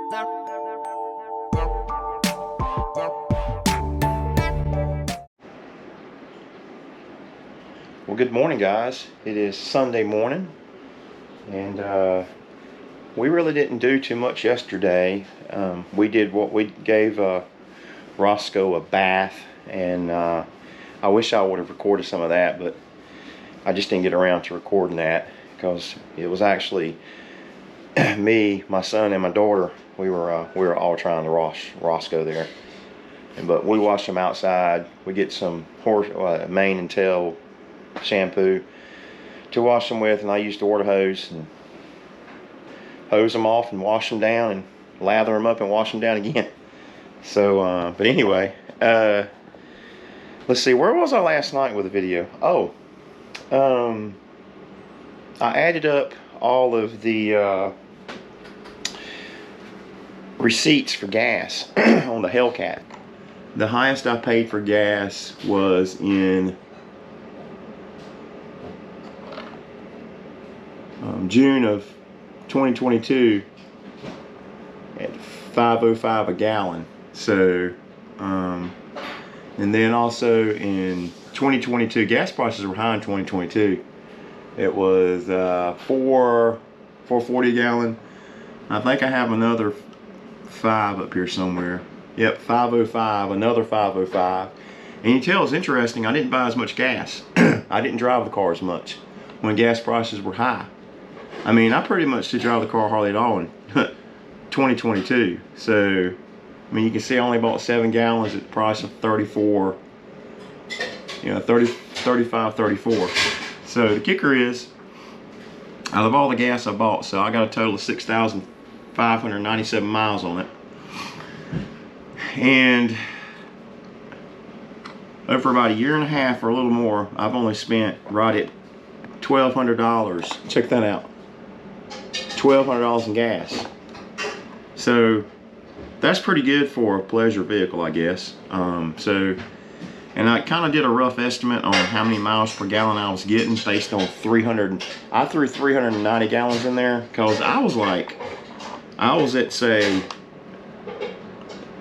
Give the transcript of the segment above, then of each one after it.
Well, good morning, guys. It is Sunday morning, and we really didn't do too much yesterday. We did what we gave Roscoe a bath, and I wish I would have recorded some of that, but I just didn't get around to recording that because it was actually me, my son, and my daughter. We were all trying to wash Roscoe there, but we washed him outside. We get some mane and tail shampoo to wash them with, and I used the water hose and hose them off and wash them down and lather them up and wash them down again. So but anyway, let's see, where was I last night with the video? I added up all of the receipts for gas on the Hellcat. The highest I paid for gas was in June of 2022 at $5.05 a gallon. So and then also in 2022, gas prices were high in 2022. It was $4.40 a gallon. I think I have another 5 up here somewhere. Yep, $5.05, another $5.05. And you can tell it's interesting, I didn't buy as much gas. I didn't drive the car as much when gas prices were high. I mean, I pretty much did drive the car hardly at all in 2022. So, I mean, you can see I only bought 7 gallons at the price of 34, you know, 35, 34. So the kicker is, out of all the gas I bought, so I got a total of 6,597 miles on it. And over about a year and a half or a little more, I've only spent right at $1,200. Check that out. $1,200 in gas. So that's pretty good for a pleasure vehicle, I guess. And I kind of did a rough estimate on how many miles per gallon I was getting based on 300. I threw 390 gallons in there because I was at say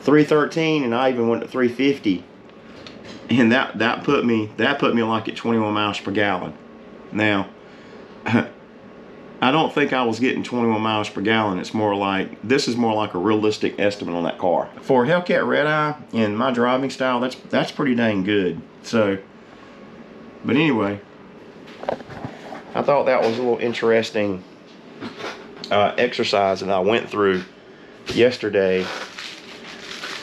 313, and I even went to 350, and that put me like at 21 miles per gallon. Now, I don't think I was getting 21 miles per gallon. It's more like, this is more like a realistic estimate on that car. For a Hellcat Red Eye in my driving style, that's pretty dang good. So, but anyway, I thought that was a little interesting exercise that I went through yesterday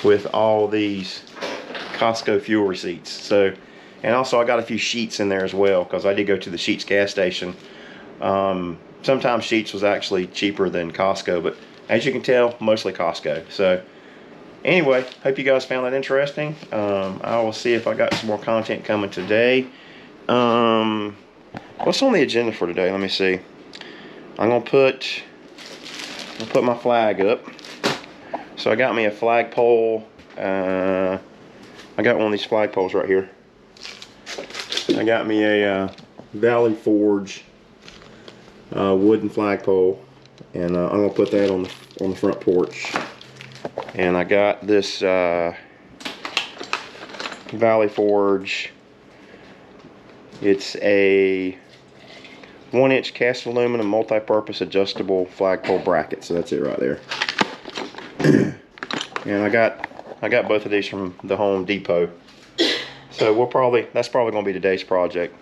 with all these Costco fuel receipts. So, and also I got a few Sheetz in there as well, because I did go to the Sheetz gas station. Sometimes Sheetz was actually cheaper than Costco, but as you can tell, mostly Costco. So anyway, hope you guys found that interesting. I will see if I got some more content coming today. What's on the agenda for today? Let me see. I'm gonna put my flag up. So I got me a flagpole. I got one of these flagpoles right here. I got me a Valley Forge wooden flagpole, and I'm gonna put that on the front porch. And I got this Valley Forge. It's a 1-inch cast aluminum multi-purpose adjustable flagpole bracket. So that's it right there. And I got both of these from the Home Depot. So that's probably gonna be today's project.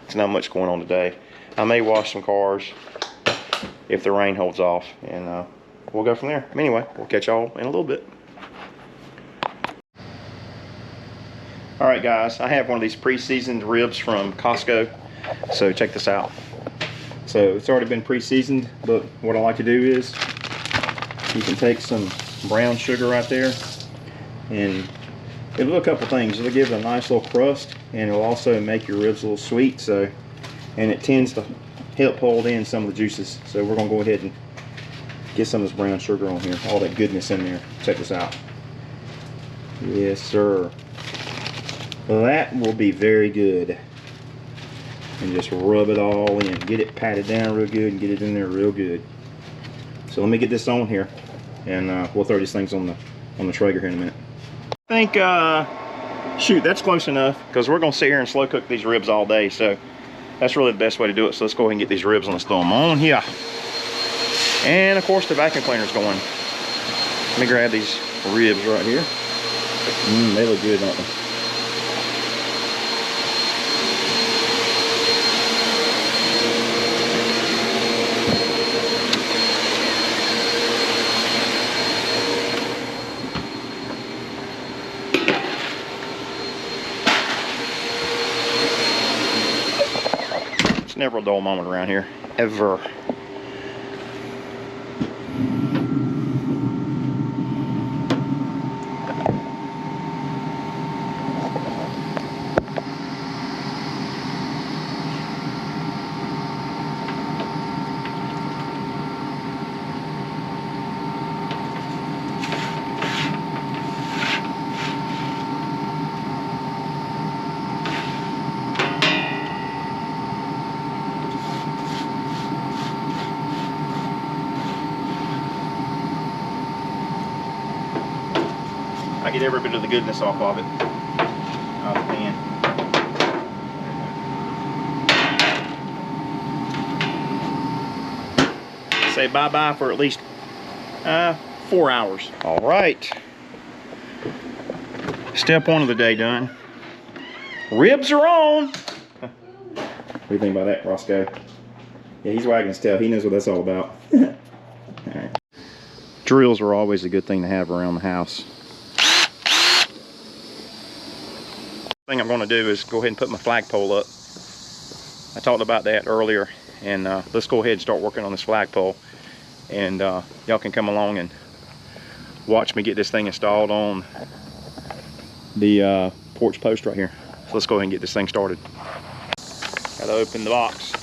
There's not much going on today. I may wash some cars if the rain holds off, and we'll go from there. Anyway, we'll catch y'all in a little bit. Alright guys, I have one of these pre-seasoned ribs from Costco. So check this out. So it's already been pre-seasoned, but what I like to do is, you can take some brown sugar right there, and it'll do a couple things. It'll give it a nice little crust, and it'll also make your ribs a little sweet. So, and it tends to help hold in some of the juices. So we're gonna go ahead and get some of this brown sugar on here, all that goodness in there. Check this out. Yes, sir. Well, that will be very good. And just rub it all in. Get it patted down real good and get it in there real good. So let me get this on here. and we'll throw these things on the Traeger here in a minute. I think, shoot, that's close enough, because we're going to sit here and slow cook these ribs all day, so that's really the best way to do it. So let's go ahead and get these ribs and let's throw them on here. And of course the vacuum cleaner's going. Let me grab these ribs right here. They look good, don't they? It's never a dull moment around here, ever. I get every bit of the goodness off of it. Out of the pan. Say bye-bye for at least 4 hours. All right. Step 1 of the day done. Ribs are on. What do you think about that, Roscoe? Yeah, he's wagging his tail. He knows what that's all about. All right. Drills are always a good thing to have around the house. Thing I'm going to do is go ahead and put my flagpole up. I talked about that earlier, and let's go ahead and start working on this flagpole, and y'all can come along and watch me get this thing installed on the porch post right here. So let's go ahead and get this thing started. Gotta open the box.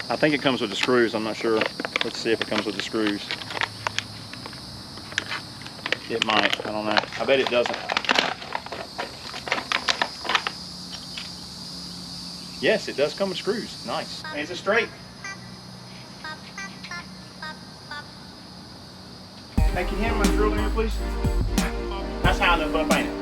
I think it comes with the screws. I'm not sure. Let's see if it comes with the screws. It might. I don't know. I bet it doesn't. Yes, it does come with screws. Nice. Hey, is it straight? Hey, can you hand my drill in here, please? That's high enough up, ain't it?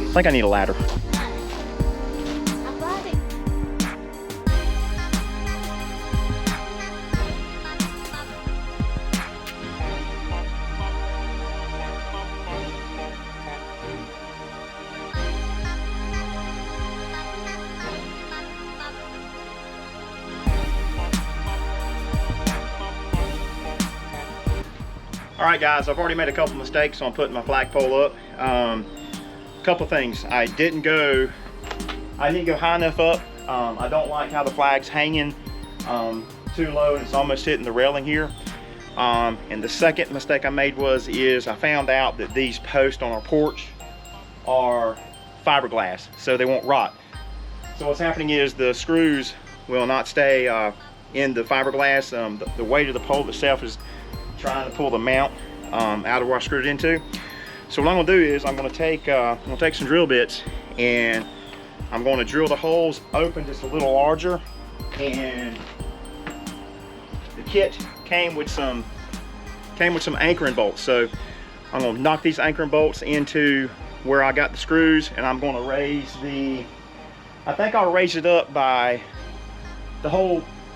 I think I need a ladder. All right, guys, I've already made a couple mistakes on putting my flagpole up. Couple things. I didn't go high enough up. I don't like how the flag's hanging too low and it's almost hitting the railing here. And the second mistake I made is I found out that these posts on our porch are fiberglass, so they won't rot. So what's happening is the screws will not stay in the fiberglass. The weight of the pole itself is trying to pull the mount out of where I screwed it into. So what I'm gonna do is I'm gonna take some drill bits and I'm gonna drill the holes open just a little larger. And the kit came with some anchoring bolts. So I'm gonna knock these anchoring bolts into where I got the screws, and I'm gonna I think I'll raise it up by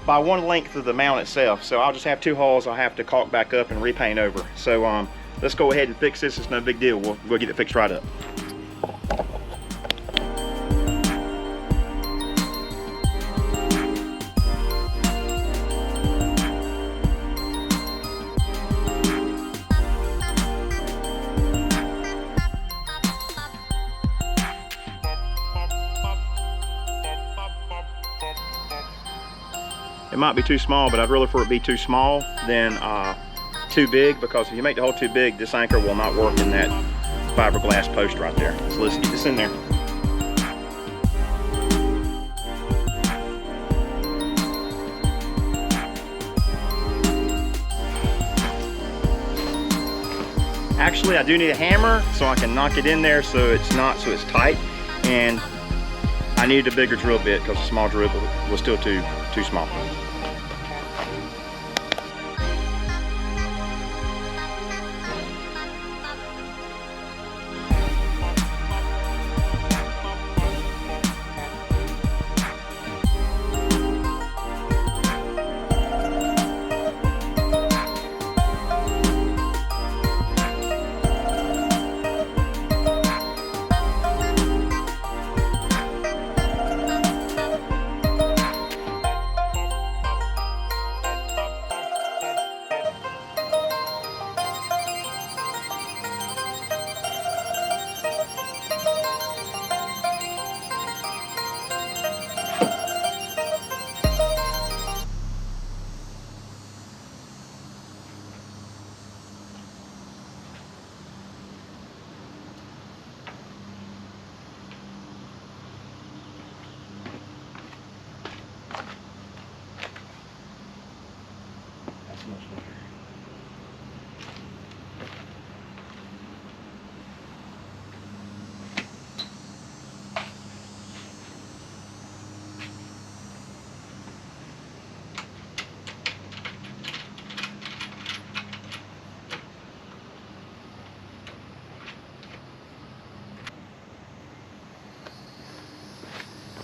one length of the mount itself. So I'll just have 2 holes I'll have to caulk back up and repaint over. So let's go ahead and fix this. It's no big deal. We'll get it fixed right up. It might be too small, but I'd rather for it be too small than too big, because if you make the hole too big, this anchor will not work in that fiberglass post right there. So let's get this in there. Actually, I do need a hammer so I can knock it in there so it's tight. And I needed a bigger drill bit because the small drill was still too small.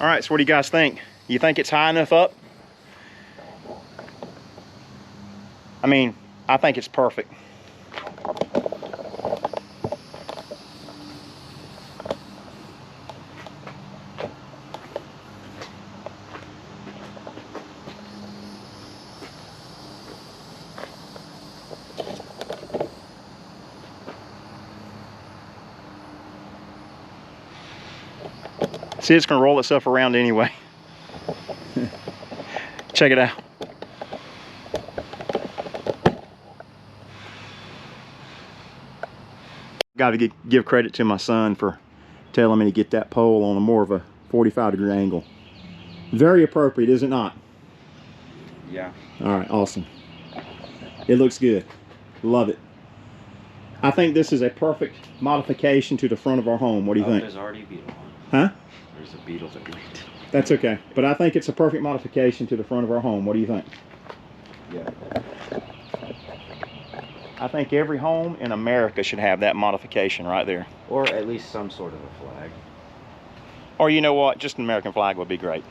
All right, so what do you guys think? You think it's high enough up? I mean, I think it's perfect. See, it's gonna roll itself around anyway. Check it out. Got to give credit to my son for telling me to get that pole on a more of a 45-degree angle. Very appropriate, is it not? Yeah. All right, awesome. It looks good. Love it. I think this is a perfect modification to the front of our home. What do you think? There's already a beetle on. Huh? There's a beetle that went. That's okay. But I think it's a perfect modification to the front of our home. What do you think? Yeah. I think every home in America should have that modification right there. Or at least some sort of a flag. Or you know what? Just an American flag would be great.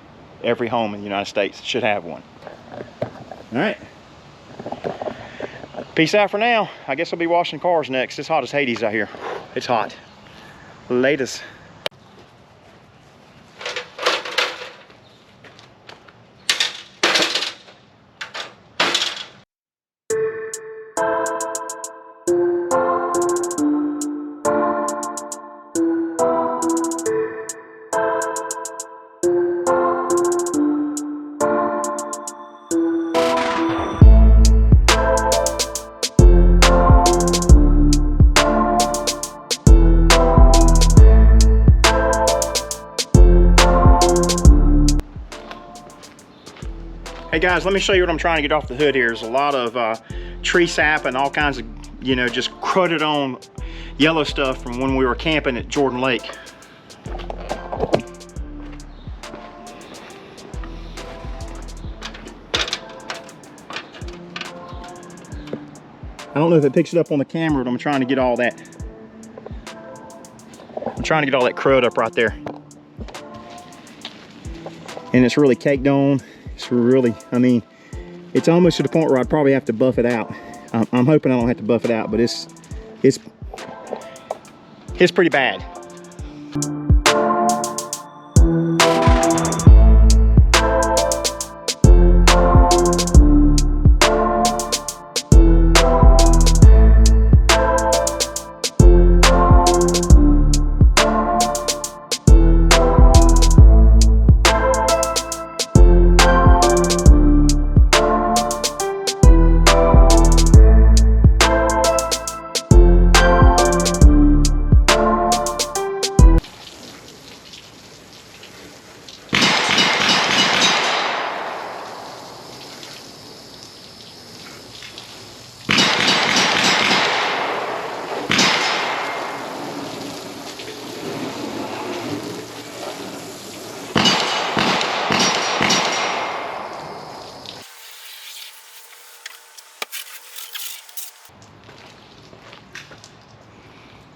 Every home in the United States should have one. All right. Peace out for now. I guess I'll be washing cars next. It's hot as Hades out here. It's hot. Latest. Hey guys, let me show you what I'm trying to get off the hood here. There's a lot of tree sap and all kinds of, you know, just cruded on yellow stuff from when we were camping at Jordan Lake. I don't know if it picks it up on the camera, but I'm trying to get all that. I'm trying to get all that crud up right there. And it's really caked on. It's really, I mean, it's almost to the point where I'd probably have to buff it out. I'm hoping I don't have to buff it out, but it's pretty bad.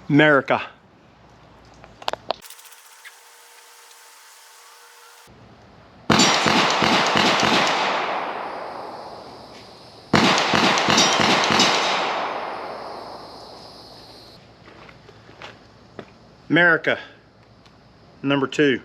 America. America, number 2.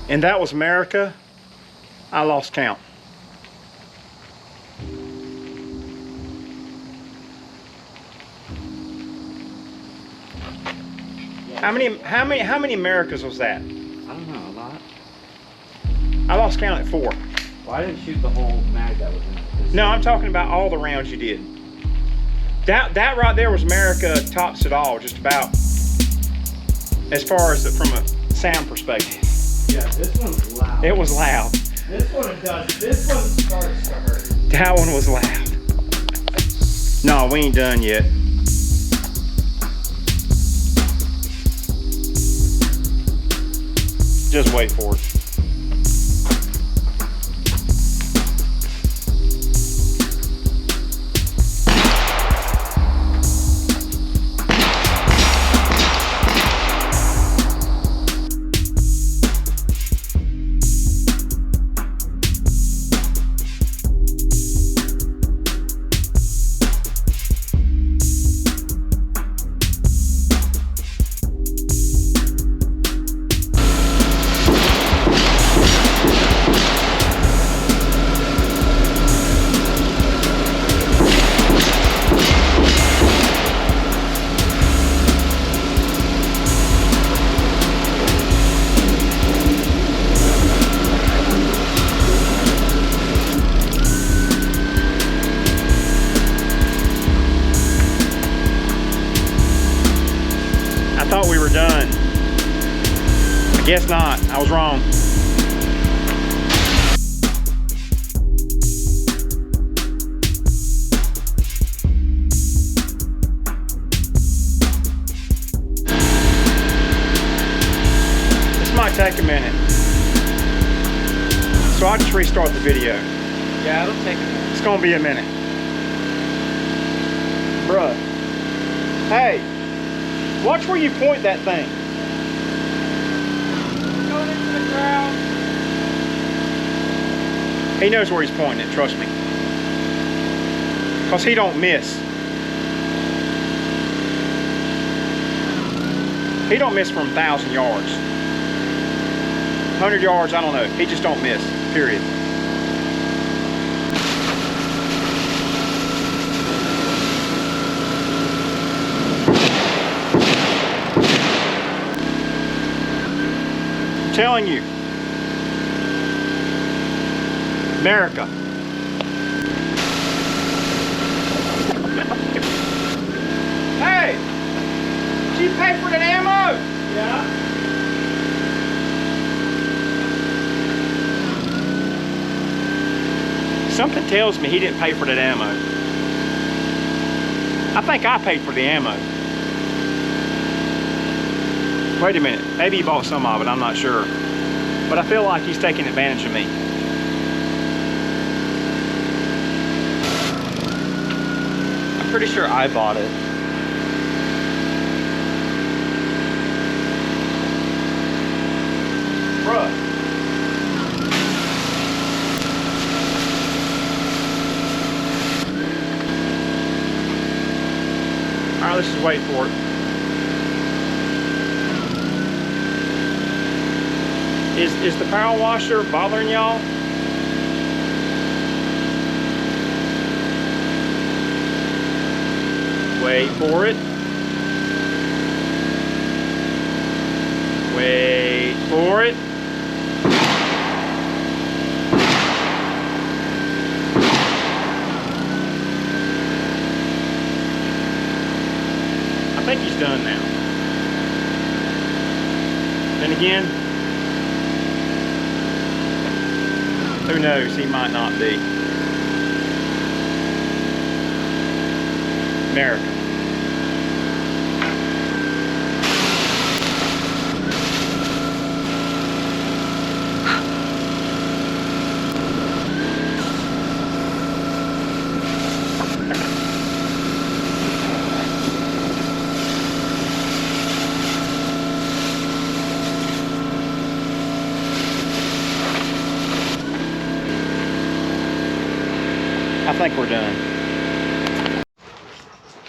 And that was America. I lost count. How many Americas was that? I don't know, a lot. I lost count at 4. Well, I didn't shoot the whole mag that was in it. No, I'm talking about all the rounds you did. That right there was America, tops it all, just about. As far as from a sound perspective. Yeah, this one's loud. It was loud. This one does. This one starts to hurt. That one was loud. No, we ain't done yet. Just wait for it. I thought we were done. I guess not. I was wrong. This might take a minute. So I'll just restart the video. Yeah, it'll take a minute. It's gonna be a minute. Bruh. Hey, watch where you point that thing. Going into the ground. He knows where he's pointing it, trust me. Because he don't miss. He don't miss from 1,000 yards. 100 yards, I don't know. He just don't miss, period. I'm telling you. America. Hey! Did you pay for that ammo? Yeah. Something tells me he didn't pay for that ammo. I think I paid for the ammo. Wait a minute, maybe he bought some of it, I'm not sure. But I feel like he's taking advantage of me. I'm pretty sure I bought it. Bruh. All right, let's just wait for it. Is the power washer bothering y'all? Wait for it. Wait for it. I think he's done now. Then again, who knows, he might not be. America. I think we're done.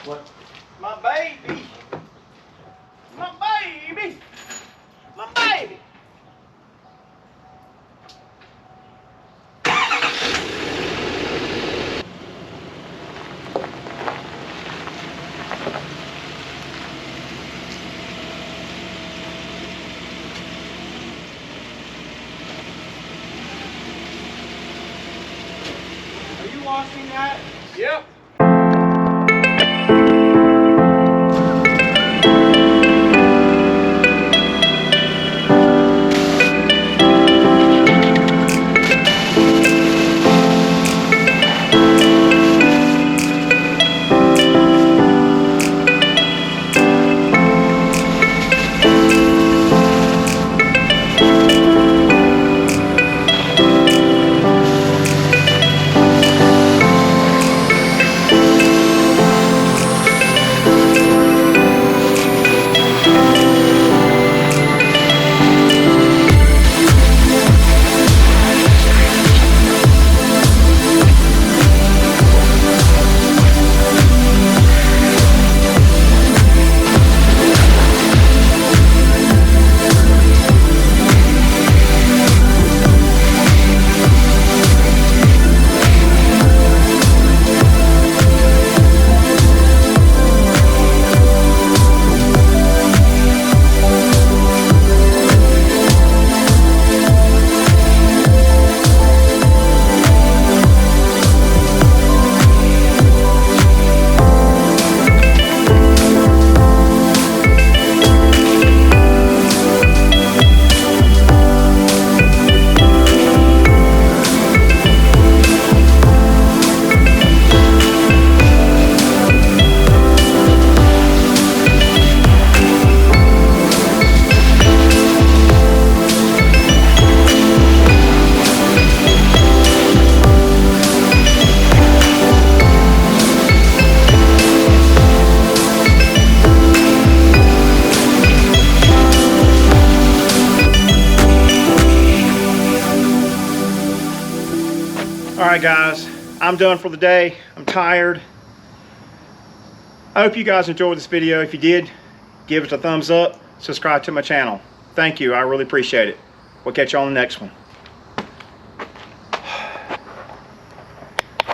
What? My baby! My baby! My baby! Are you washing that? Yep. Alright guys, I'm done for the day. I'm tired. I hope you guys enjoyed this video. If you did, give it a thumbs up. Subscribe to my channel. Thank you. I really appreciate it. We'll catch you on the next one.